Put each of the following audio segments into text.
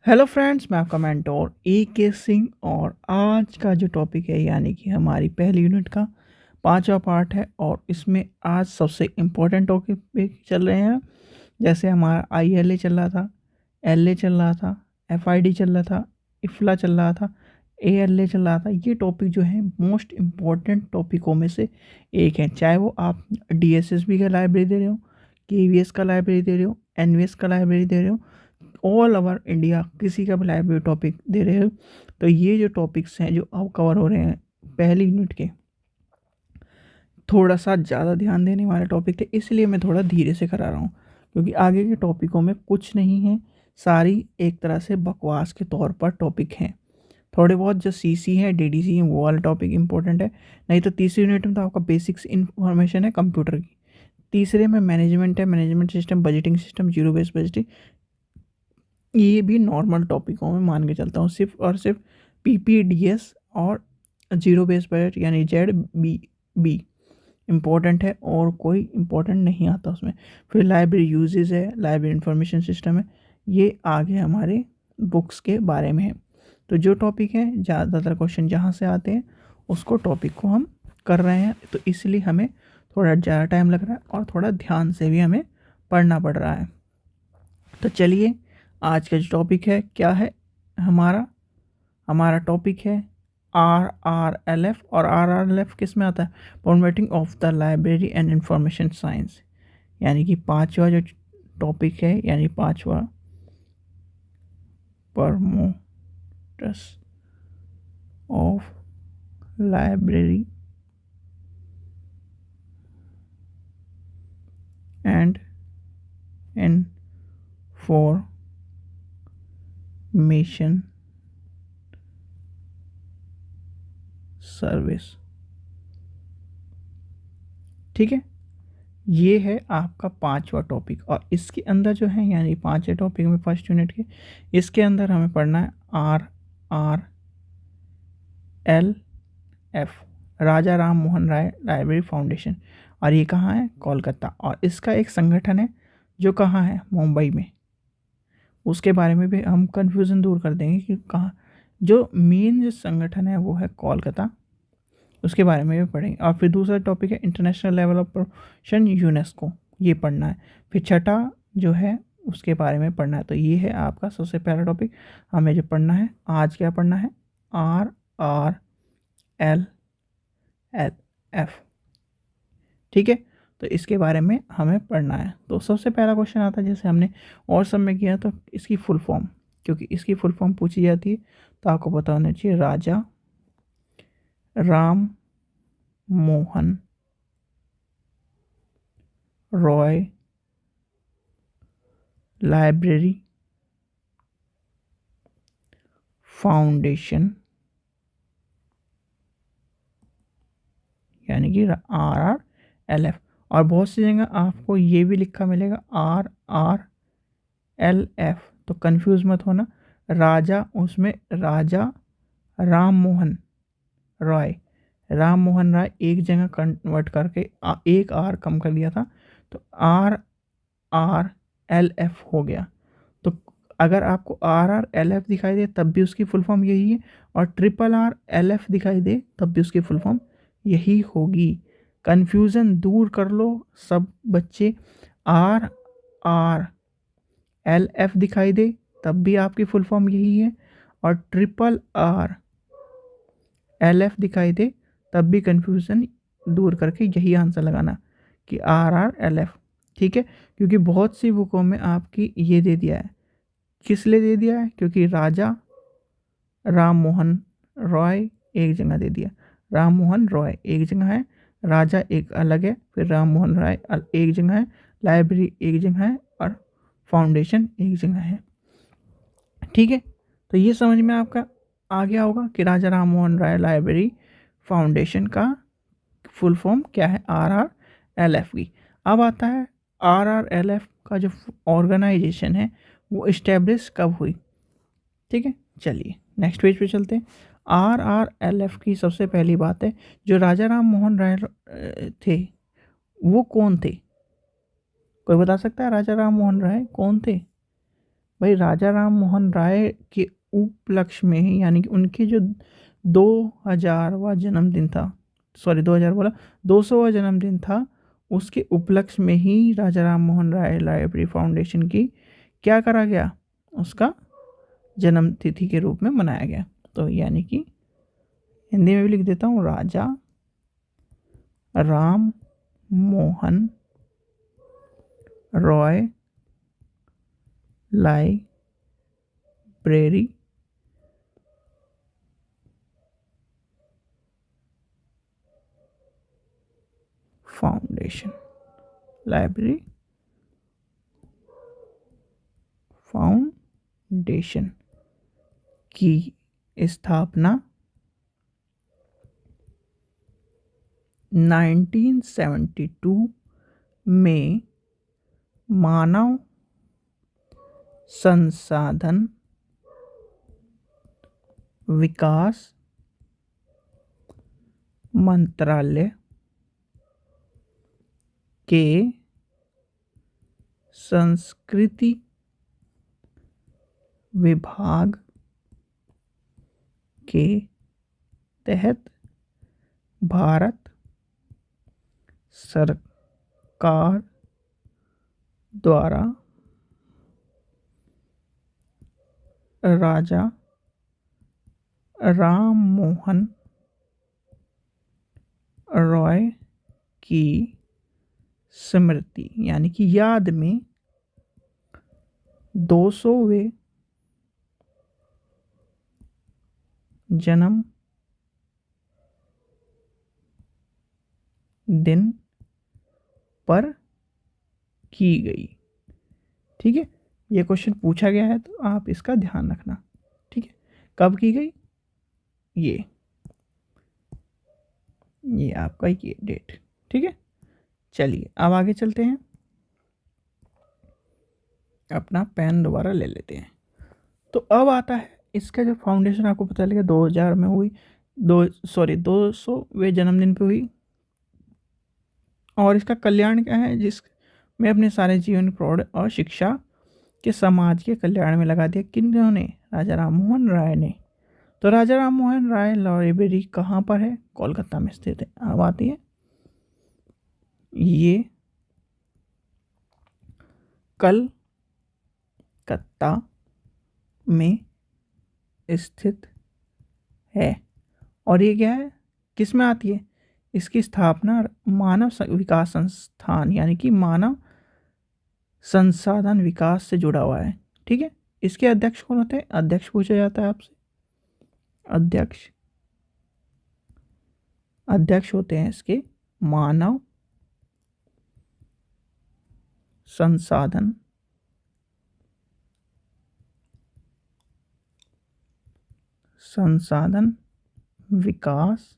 Hello friends, मैं आपका mentor ए के सिंह और आज का जो टॉपिक है यानी कि हमारी पहली यूनिट का पांचवा पार्ट है। और इसमें आज सबसे इम्पोर्टेंट टॉपिक पे चल रहे हैं। जैसे हमारा आई एल ए चल रहा था, एल ए चल रहा था, एफ आई डी चल रहा था, इफ्ला चल रहा था, ए एल ए चल रहा था। ये टॉपिक जो है मोस्ट इम्पॉर्टेंट टॉपिकों में से एक है। चाहे वो आप डी एस एस बी का लाइब्रेरी दे रहे हो, के वी एस का लाइब्रेरी दे रहे हो, एन वी एस का लाइब्रेरी दे रहे हो, ऑल ओवर इंडिया किसी का भी लाइब्रेरी टॉपिक दे रहे हो, तो ये जो टॉपिक्स हैं जो अब कवर हो रहे हैं पहली यूनिट के, थोड़ा सा ज़्यादा ध्यान देने वाले टॉपिक थे, इसलिए मैं थोड़ा धीरे से करा रहा हूँ क्योंकि आगे के टॉपिकों में कुछ नहीं है। सारी एक तरह से बकवास के तौर पर टॉपिक हैं। थोड़े बहुत जो सी सी है, डी डी सी है, वो वाला टॉपिक इंपॉर्टेंट है। नहीं तो तीसरी यूनिट में तो आपका बेसिक्स इन्फॉर्मेशन है कंप्यूटर की। तीसरे में मैनेजमेंट है, management system, budgeting system, zero based budgeting. ये भी नॉर्मल टॉपिकों में मान के चलता हूँ। सिर्फ और सिर्फ पी पी डी एस और जीरो बेस बजट यानी जेड बी बी इम्पोर्टेंट है और कोई इम्पोर्टेंट नहीं आता उसमें। फिर लाइब्रेरी यूजेस है, लाइब्रेरी इंफॉर्मेशन सिस्टम है, ये आगे हमारे बुक्स के बारे में है। तो जो टॉपिक है ज़्यादातर क्वेश्चन जहाँ से आते हैं उसको टॉपिक को हम कर रहे हैं, तो इसलिए हमें थोड़ा ज़्यादा टाइम लग रहा है और थोड़ा ध्यान से भी हमें पढ़ना पड़ रहा है। तो चलिए, आज का जो टॉपिक है क्या है हमारा हमारा टॉपिक है आर आर एल एफ। और आर आर एल एफ किस में आता है? Formatting of the library and information science. यानी कि पांचवा जो टॉपिक है, यानी पांचवा promoters of library and information service. ठीक है, ये है आपका पांचवा टॉपिक। और इसके अंदर जो है यानी पांचवें टॉपिक में फर्स्ट यूनिट के, इसके अंदर हमें पढ़ना है R R L F, Raja Ram Mohan Roy Library Foundation. और ये कहाँ है? कोलकाता। और इसका एक संगठन है जो कहाँ है? मुंबई में। उसके बारे में भी हम कंफ्यूजन दूर कर देंगे कि कहाँ। जो मेन जो संगठन है वो है कोलकाता, उसके बारे में भी पढ़ेंगे। और फिर दूसरा टॉपिक है इंटरनेशनल लेवल ऑफ प्रोशन यूनेस्को, ये पढ़ना है। फिर छठा जो है उसके बारे में पढ़ना है। तो ये है आपका सबसे पहला टॉपिक। हमें जो पढ़ना है आज, क्या पढ़ना है? R R L L F. ठीक है, तो इसके बारे में हमें पढ़ना है। तो सबसे पहला क्वेश्चन आता है, जैसे हमने और सब में किया, तो इसकी फुल फॉर्म, क्योंकि इसकी फुल फॉर्म पूछी जाती है तो आपको पता होना चाहिए। राजा राम मोहन रॉय लाइब्रेरी फाउंडेशन, यानी कि आर आर एल एफ। और बहुत सी जगह आपको ये भी लिखा मिलेगा आर आर एल एफ, तो कंफ्यूज मत होना। राजा, उसमें राजा राम मोहन रॉय, राम मोहन राय एक जगह कन्वर्ट करके एक आर कम कर दिया था, तो आर आर एल एफ हो गया। तो अगर आपको आर आर एल एफ दिखाई दे तब भी उसकी फुल फॉर्म यही है, और ट्रिपल आर एल एफ दिखाई दे तब भी उसकी फुल फॉर्म यही होगी। कन्फ्यूज़न दूर कर लो सब बच्चे। आर आर एल एफ दिखाई दे तब भी आपकी फुल फॉर्म यही है, और ट्रिपल आर एल एफ दिखाई दे तब भी कन्फ्यूज़न दूर करके यही आंसर लगाना कि आर आर एल एफ। ठीक है, क्योंकि बहुत सी बुकों में आपकी ये दे दिया है। किस लिए दे दिया है? क्योंकि राजा राम मोहन रॉय एक जगह दे दिया, राम मोहन रॉय एक जगह है, राजा एक अलग है, फिर राम मोहन राय एक जगह है, लाइब्रेरी एक जगह है, और फाउंडेशन एक जगह है। ठीक है, तो ये समझ में आपका आ गया होगा कि राजा राम मोहन राय लाइब्रेरी फाउंडेशन का फुल फॉर्म क्या है? आर आर एल एफ की। अब आता है आर आर एल एफ का जो ऑर्गेनाइजेशन है वो इस्टेब्लिश कब हुई। ठीक है, चलिए नेक्स्ट पेज पे चलते हैं। आर आर एल एफ की सबसे पहली बात है, जो राजा राम मोहन राय थे वो कौन थे? कोई बता सकता है राजा राम मोहन राय कौन थे? भाई राजा राम मोहन राय के उपलक्ष्य में ही, यानी कि उनके जो 2000वां जन्मदिन था, सॉरी 2000 बोला, 200वां जन्मदिन था, उसके उपलक्ष्य में ही राजा राम मोहन राय लाइब्रेरी फाउंडेशन की क्या करा गया, उसका जन्म तिथि के रूप में मनाया गया। तो यानी कि हिंदी में भी लिख देता हूँ, Raja Ram Mohan Roy library foundation, library foundation की स्थापना 1972 में मानव संसाधन विकास मंत्रालय के संस्कृति विभाग के तहत भारत सरकार द्वारा राजा राम मोहन रॉय की स्मृति यानी कि याद में 200वें जन्म दिन पर की गई। ठीक है, ये क्वेश्चन पूछा गया है तो आप इसका ध्यान रखना। ठीक है, कब की गई, ये आपका ये डेट। ठीक है, चलिए अब आगे चलते हैं, अपना पेन दोबारा ले लेते हैं। तो अब आता है इसका जो फाउंडेशन, आपको पता लगा 2000 में हुई, 200वें जन्मदिन पे हुई, और इसका कल्याण क्या है, जिसमें अपने सारे जीवन प्रौढ़ और शिक्षा के समाज के कल्याण में लगा दिया। किन्होंने, राजा राम मोहन राय ने। तो राजा राम मोहन राय लाइब्रेरी कहाँ पर है, कोलकाता में स्थित है। अब आती है, ये कलकत्ता में स्थित है। और ये क्या है, किस में आती है, इसकी स्थापना मानव विकास संस्थान यानी कि मानव संसाधन विकास से जुड़ा हुआ है। ठीक है, इसके अध्यक्ष कौन होते हैं, अध्यक्ष पूछा जाता है आपसे। अध्यक्ष होते हैं इसके मानव संसाधन विकास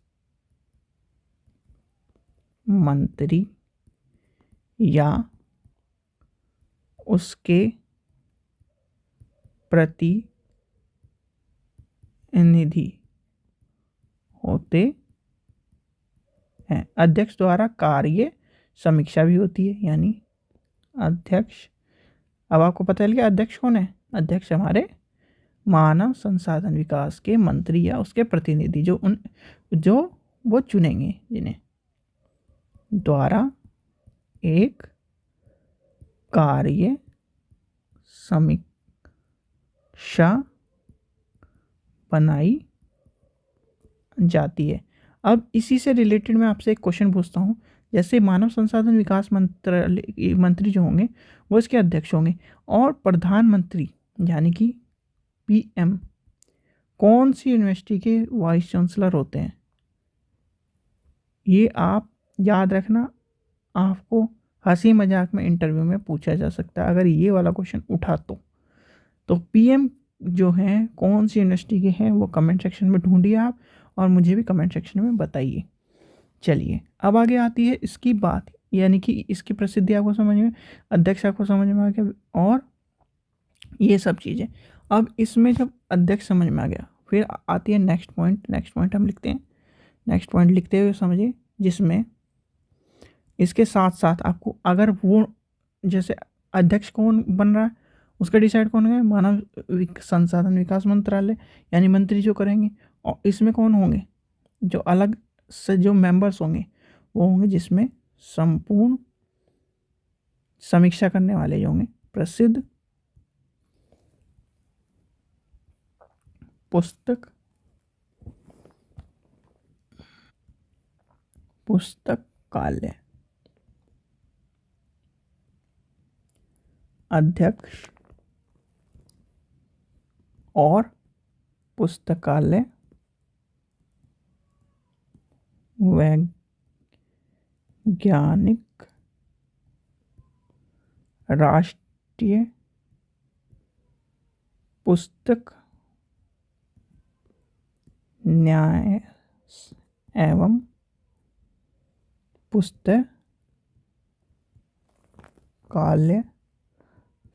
मंत्री या उसके प्रतिनिधि होते हैं। अध्यक्ष द्वारा कार्य समीक्षा भी होती है, यानी अध्यक्ष। अब आपको पता चल गया अध्यक्ष कौन है, अध्यक्ष हमारे मानव संसाधन विकास के मंत्री या उसके प्रतिनिधि, जो वो चुनेंगे, जिन्हें द्वारा एक कार्य समीक्षा बनाई जाती है। अब इसी से रिलेटेड मैं आपसे एक क्वेश्चन पूछता हूँ, जैसे मानव संसाधन विकास मंत्री जो होंगे वो इसके अध्यक्ष होंगे, और प्रधानमंत्री यानी कि पीएम कौन सी यूनिवर्सिटी के वाइस चांसलर होते हैं। ये आप याद रखना, आपको हंसी मजाक में इंटरव्यू में पूछा जा सकता है अगर ये वाला क्वेश्चन उठा तो पीएम जो हैं कौन सी यूनिवर्सिटी के हैं वो कमेंट सेक्शन में ढूंढिए आप, और मुझे भी कमेंट सेक्शन में बताइए। चलिए अब आगे आती है इसकी बात, यानी कि इसकी प्रसिद्धि आपको समझ में, अध्यक्ष आपको समझ में आ गया, और ये सब चीज़ें। अब इसमें जब अध्यक्ष समझ में आ गया, फिर आती है नेक्स्ट पॉइंट हम लिखते हैं। नेक्स्ट पॉइंट लिखते हुए समझिए, जिसमें इसके साथ साथ आपको, अगर वो जैसे अध्यक्ष कौन बन रहा है, उसका डिसाइड कौन है? मानव संसाधन विकास मंत्रालय, यानी मंत्री जो करेंगे। और इसमें कौन होंगे? जो अलग से जो मेंबर्स होंगे वो होंगे जिसमें संपूर्ण समीक्षा करने वाले जो होंगे प्रसिद्ध पुस्तकालय अध्यक्ष और पुस्तकालय वैज्ञानिक राष्ट्रीय पुस्तक न्यास एवं पुस्तकालय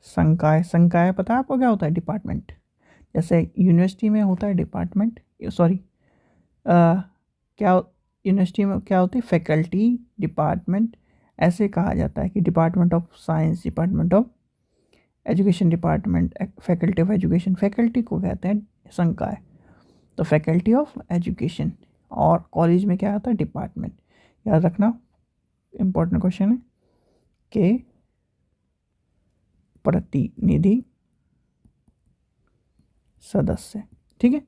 संकाय। संकाय पता है आपको क्या होता है? डिपार्टमेंट। जैसे यूनिवर्सिटी में होता है डिपार्टमेंट, सॉरी क्या यूनिवर्सिटी में क्या होती है? Faculty, department. ऐसे कहा जाता है कि department of science, department of education, department faculty of education, faculty को कहते हैं संकाय। तो फैकल्टी ऑफ एजुकेशन। और कॉलेज में क्या आता है? डिपार्टमेंट। याद रखना, इंपॉर्टेंट क्वेश्चन है। के प्रतिनिधि सदस्य, ठीक है,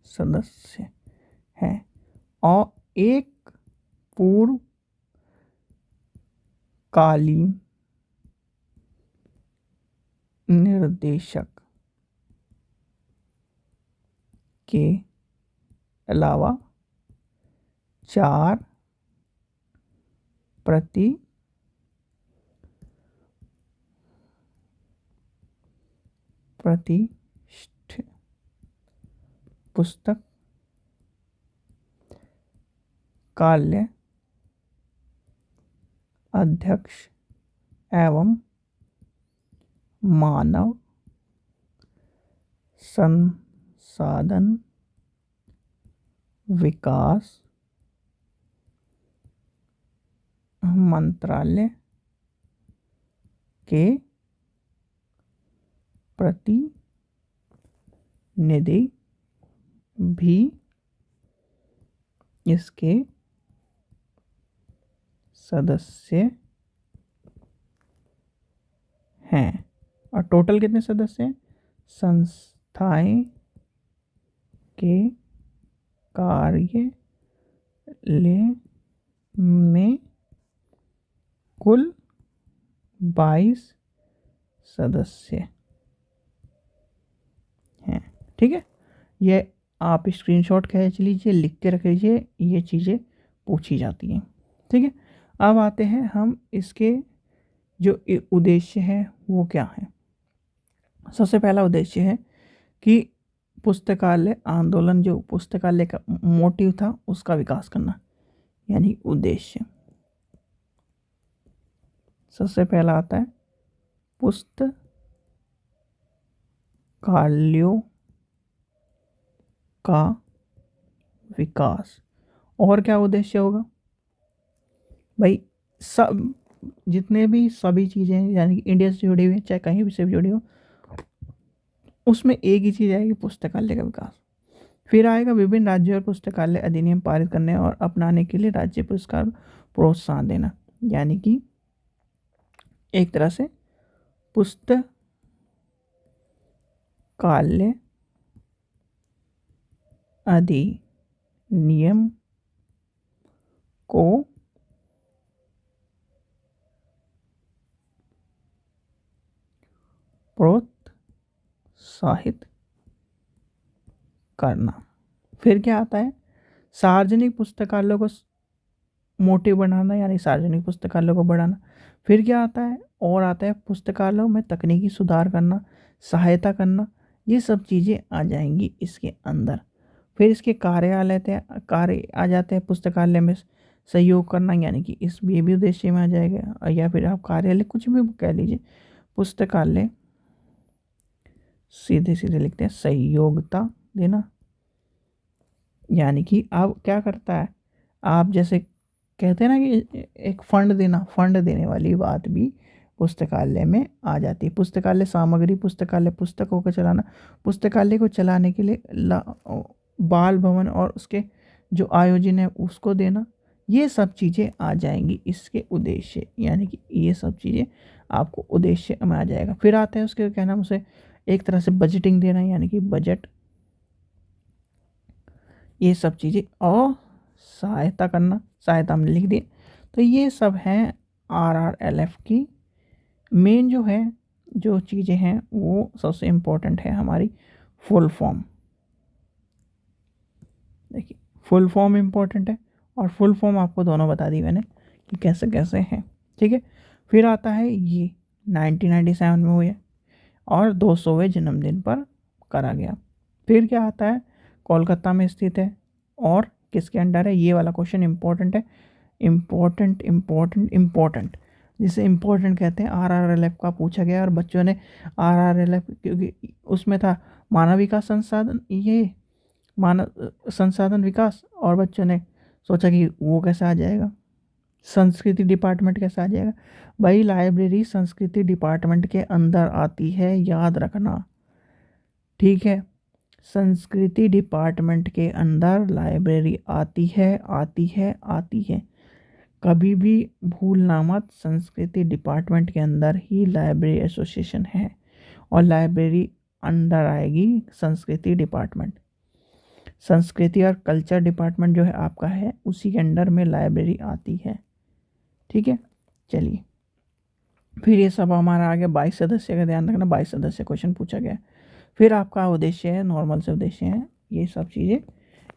सदस्य है। और एक पूर्वकालीन निर्देशक के अलावा 4 प्रतिष्ठित पुस्तकालय अध्यक्ष एवं मानव संसाधन विकास मंत्रालय के प्रतिनिधि भी इसके सदस्य हैं। और टोटल कितने सदस्य हैं? संस्थाएं के कार्यालय में कुल 22 सदस्य हैं। ठीक है, ये आप स्क्रीनशॉट खींच लीजिए, लिख के रख लीजिए, ये चीज़ें पूछी जाती हैं। ठीक है, अब आते हैं हम इसके जो उद्देश्य है वो क्या है। सबसे पहला उद्देश्य है कि पुस्तकालय आंदोलन, जो पुस्तकालय का मोटिव था उसका विकास करना, यानी उद्देश्य। सबसे पहला आता है पुस्तकालयों का विकास। और क्या उद्देश्य होगा भाई? सब जितने भी सभी चीज़ें यानी कि इंडिया से जुड़ी हुई, चाहे कहीं भी से जुड़ी हो, उसमें एक ही चीज़ आएगी, पुस्तकालय का विकास। फिर आएगा विभिन्न राज्यों और पुस्तकालय अधिनियम पारित करने और अपनाने के लिए राज्य पुरस्कार प्रोत्साहन देना, यानी कि एक तरह से पुस्तकालय अधिनियम को प्रोत्साहित करना। फिर क्या आता है? सार्वजनिक पुस्तकालयों को मोटिव बनाना, यानी सार्वजनिक पुस्तकालयों को बढ़ाना। फिर क्या आता है? और आता है पुस्तकालयों में तकनीकी सुधार करना, सहायता करना। ये सब चीज़ें आ जाएंगी इसके अंदर। फिर इसके कार्य आ जाते हैं। पुस्तकालय में सहयोग करना, यानी कि इस ये भी उद्देश्य में आ जाएगा, या फिर आप कार्यालय कुछ भी कह लीजिए। पुस्तकालय सीधे सीधे लिखते हैं सहयोगिता देना, यानी कि आप क्या करता है, आप जैसे कहते हैं ना कि एक फंड देना, फंड देने वाली बात भी पुस्तकालय में आ जाती है। पुस्तकालय सामग्री, पुस्तकालय पुस्तकों को चलाना, पुस्तकालय को चलाने के लिए बाल भवन और उसके जो आयोजन है उसको देना, ये सब चीज़ें आ जाएंगी इसके उद्देश्य, यानी कि ये सब चीज़ें आपको उद्देश्य में आ जाएगा। फिर आता है उसके क्या नाम, उसे एक तरह से बजटिंग देना, यानी कि बजट, ये सब चीज़ें, और सहायता करना, सहायता हमने लिख दी। तो ये सब हैं RRLF की मेन जो है, जो चीज़ें हैं वो सबसे इम्पोर्टेंट है हमारी फुल फॉर्म। देखिए फुल फॉर्म इम्पोर्टेंट है, और फुल फॉर्म आपको दोनों बता दी मैंने कि कैसे कैसे हैं, ठीक है। फिर आता है ये 1997 में हुए और 200वें जन्मदिन पर करा गया। फिर क्या आता है, कोलकाता में स्थित है और किसके अंडर है, ये वाला क्वेश्चन इम्पोर्टेंट है, इम्पोर्टेंट इम्पोर्टेंट इम्पोर्टेंट, जिसे इम्पोर्टेंट कहते हैं। RRLF का पूछा गया और बच्चों ने RRLF, क्योंकि उसमें था मानव विकास संसाधन, ये मानव संसाधन विकास, और बच्चों ने सोचा कि वो कैसे आ जाएगा, संस्कृति डिपार्टमेंट कैसे आ जाएगा। भाई लाइब्रेरी संस्कृति डिपार्टमेंट के अंदर आती है, याद रखना, ठीक है। संस्कृति डिपार्टमेंट के अंदर लाइब्रेरी आती है, आती है, आती है, कभी भी भूलना मत। संस्कृति डिपार्टमेंट के अंदर ही लाइब्रेरी एसोसिएशन है, और लाइब्रेरी अंडर आएगी संस्कृति डिपार्टमेंट। संस्कृति और कल्चर डिपार्टमेंट जो है आपका है, उसी के अंडर में लाइब्रेरी आती है, ठीक है। चलिए फिर ये सब हमारा आ गया 22 सदस्य का, ध्यान रखना 22 सदस्य क्वेश्चन पूछा गया। फिर आपका उद्देश्य है, नॉर्मल से उद्देश्य है, ये सब चीज़ें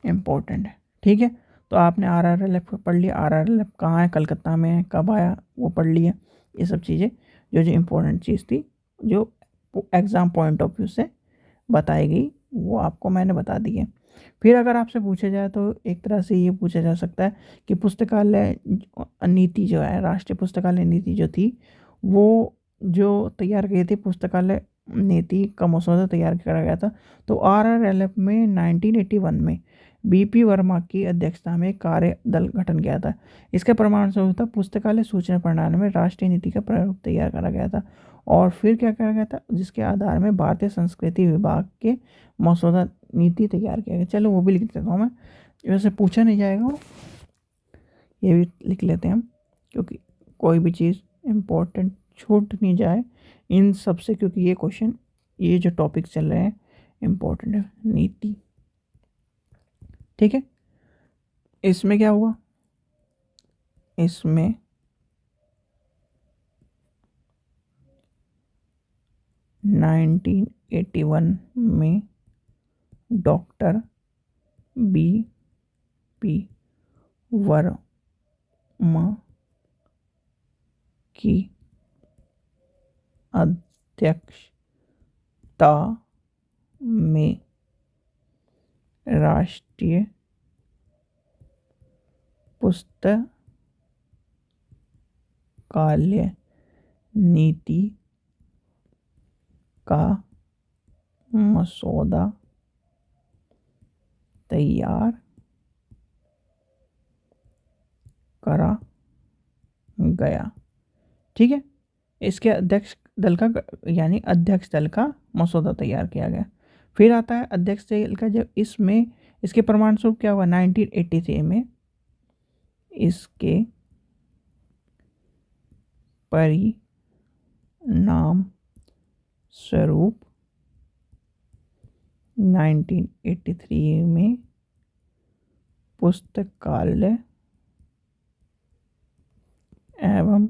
इम्पोर्टेंट है, ठीक है। तो आपने RRLF पढ़ लिया, RRLF कहाँ है, कलकत्ता में है, कब आया वो पढ़ लिया, ये सब चीज़ें जो जो इम्पोर्टेंट चीज़ थी, जो एग्ज़ाम पॉइंट ऑफ व्यू से बताई गई, वो आपको मैंने बता दी है। फिर अगर आपसे पूछा जाए तो एक तरह से ये पूछा जा सकता है कि पुस्तकालय नीति जो है, राष्ट्रीय पुस्तकालय नीति जो थी, वो जो तैयार की थी, पुस्तकालय नीति का मसौदा तैयार करा गया था। तो RRLF में 1981 में BP वर्मा की अध्यक्षता में कार्य दल गठन किया था। इसका प्रमाण स्वरूप था पुस्तकालय सूचना प्रणाली में राष्ट्रीय नीति का प्रारूप तैयार करा गया था। और फिर क्या करा गया था, जिसके आधार में भारतीय संस्कृति विभाग के मसौदा नीति तैयार किया गया। चलो वो भी लिख देता हूँ मैं, वैसे पूछा नहीं जाएगा वो, ये भी लिख लेते हैं हम, क्योंकि कोई भी चीज़ इम्पोर्टेंट छूट नहीं जाए इन सब से, क्योंकि ये क्वेश्चन, ये जो टॉपिक चल रहे हैं इम्पोर्टेंट है। नीति, ठीक है। इसमें क्या हुआ, इसमें 1981 में डॉक्टर BP वर्मा की अध्यक्षता में राष्ट्रीय पुस्तकालय नीति का मसौदा तैयार करा गया, ठीक है। इसके अध्यक्ष दल का, यानी अध्यक्ष दल का मसौदा तैयार किया गया। फिर आता है अध्यक्ष दल का, जब इसमें इसके प्रमाण स्वरूप क्या हुआ, 1983 में इसके परिणाम स्वरूप 1983 में पुस्तकालय एवं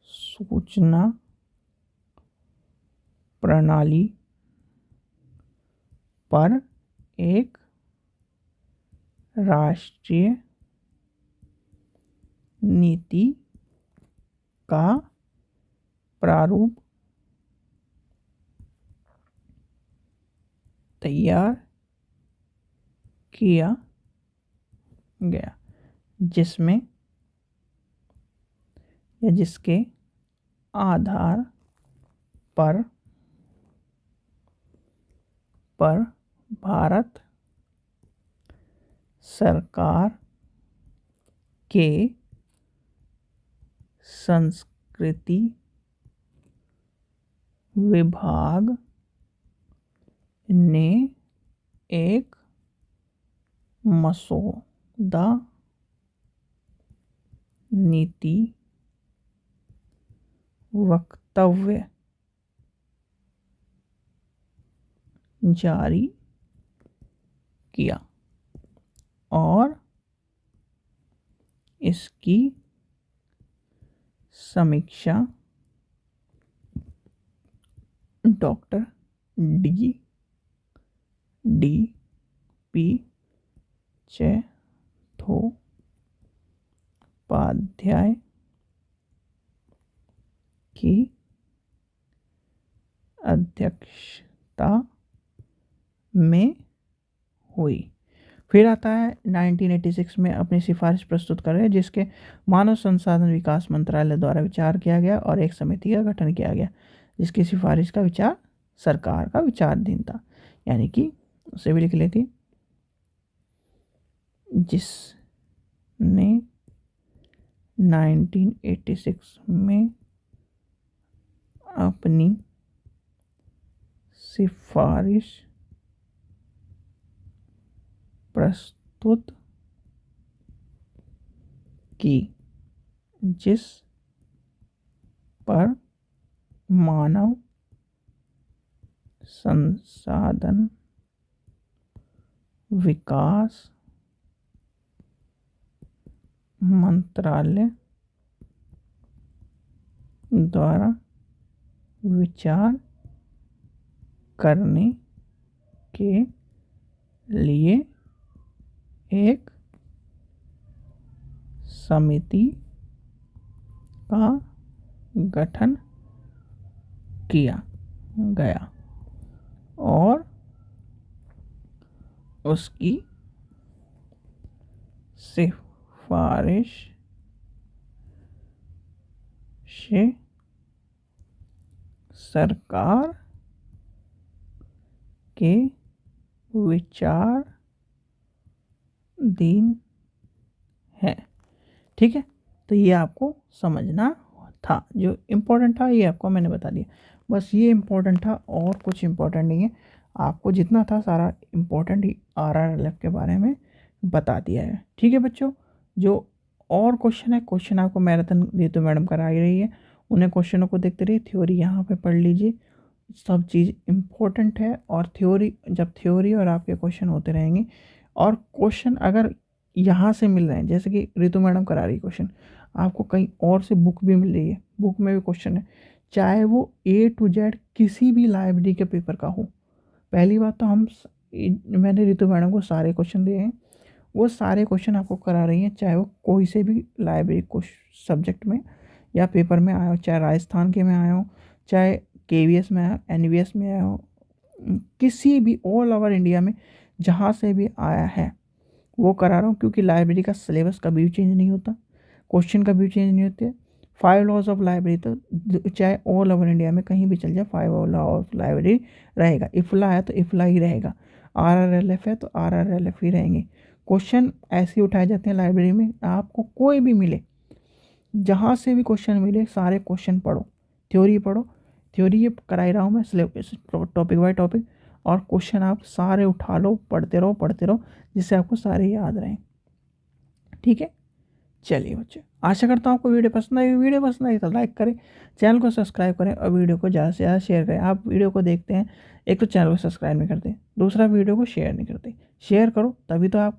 सूचना प्रणाली पर एक राष्ट्रीय नीति का प्रारूप तैयार किया गया, जिसमें या जिसके आधार पर भारत सरकार के संस्कृति विभाग ने एक मसौदा नीति वक्तव्य जारी किया और इसकी समीक्षा डॉक्टर डी.पी. चट्टोपाध्याय की अध्यक्षता में हुई। फिर आता है 1986 में अपनी सिफारिश प्रस्तुत करें जिसके मानव संसाधन विकास मंत्रालय द्वारा विचार किया गया और एक समिति का गठन किया गया जिसकी सिफारिश का विचार सरकार का विचाराधीन था। यानी कि उसे भी लिख लेती, जिसने 1986 में अपनी सिफारिश प्रस्तुत की जिस पर मानव संसाधन विकास मंत्रालय द्वारा विचार करने के लिए एक समिति का गठन किया गया और उसकी सिफारिश से सरकार के विचाराधीन है। ठीक है, तो ये आपको समझना था, जो इम्पोर्टेंट था ये आपको मैंने बता दिया। बस ये इम्पोर्टेंट था और कुछ इम्पोर्टेंट नहीं है। आपको जितना था सारा इम्पोर्टेंट ही RRLF के बारे में बता दिया है। ठीक है बच्चों, जो और क्वेश्चन है, क्वेश्चन आपको मैराथन रितु मैडम करा ही रही है, उन्हें क्वेश्चनों को देखते रहिए। थ्योरी यहाँ पे पढ़ लीजिए, सब चीज़ इम्पोर्टेंट है। और थ्योरी, जब थ्योरी और आपके क्वेश्चन होते रहेंगे और क्वेश्चन अगर यहाँ से मिल रहे हैं, जैसे कि रितु मैडम करा रही क्वेश्चन, आपको कहीं और से बुक भी मिल रही है, बुक में भी क्वेश्चन है, चाहे वो A to Z किसी भी लाइब्रेरी के पेपर का हो। पहली बात तो मैंने रितु मैडम को सारे क्वेश्चन दिए हैं, वो सारे क्वेश्चन आपको करा रही हैं, चाहे वो कोई से भी लाइब्रेरी को सब्जेक्ट में या पेपर में आया हो, चाहे राजस्थान के में आया हो, चाहे KVS में आया, NVS में आया हो, किसी भी ऑल ओवर इंडिया में जहाँ से भी आया है वो करा रहा हूँ। क्योंकि लाइब्रेरी का सिलेबस कभी भी चेंज नहीं होता, क्वेश्चन कभी भी चेंज नहीं होते। 5 लॉज ऑफ लाइब्रेरी तो चाहे ऑल ओवर इंडिया में कहीं भी चल जाए, 5 लॉ ऑफ लाइब्रेरी रहेगा। इफला है तो इफला ही रहेगा, RRLF है तो RRLF ही रहेंगे। क्वेश्चन ऐसे उठाए जाते हैं लाइब्रेरी में, आपको कोई भी मिले, जहाँ से भी क्वेश्चन मिले सारे क्वेश्चन पढ़ो, थ्योरी पढ़ो। थ्योरी ये कराई रहा हूँ मैं सिलेबस टॉपिक बाय टॉपिक, और क्वेश्चन आप सारे उठा लो, पढ़ते रहो जिससे आपको सारे याद रहें। ठीक है, चलिए बच्चे, आशा करता हूँ आपको वीडियो पसंद आई। वीडियो पसंद आई तो लाइक करें, चैनल को सब्सक्राइब करें और वीडियो को ज़्यादा से ज़्यादा शेयर करें। आप वीडियो को देखते हैं, एक तो चैनल को सब्सक्राइब नहीं करते, दूसरा वीडियो को शेयर नहीं करते। शेयर करो तभी तो आप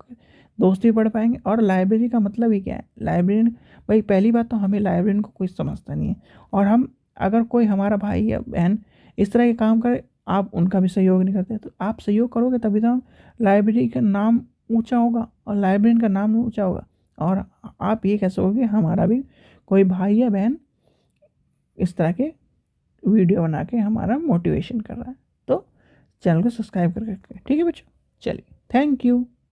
दोस्त भी पढ़ पाएंगे। और लाइब्रेरी का मतलब ही क्या है, लाइब्रेरी भाई, पहली बात तो हमें लाइब्रेरी को कोई समझता नहीं है, और हम अगर कोई हमारा भाई या बहन इस तरह के काम करे, आप उनका भी सहयोग नहीं करते, तो आप सहयोग करोगे तभी तो लाइब्रेरी का नाम ऊंचा होगा और लाइब्रेरी का नाम ऊंचा होगा, और आप ये कह सकोगे हमारा भी कोई भाई या बहन इस तरह के वीडियो बना के हमारा मोटिवेशन कर रहा है। तो चैनल को सब्सक्राइब करके, ठीक है बच्चों, चलिए, थैंक यू।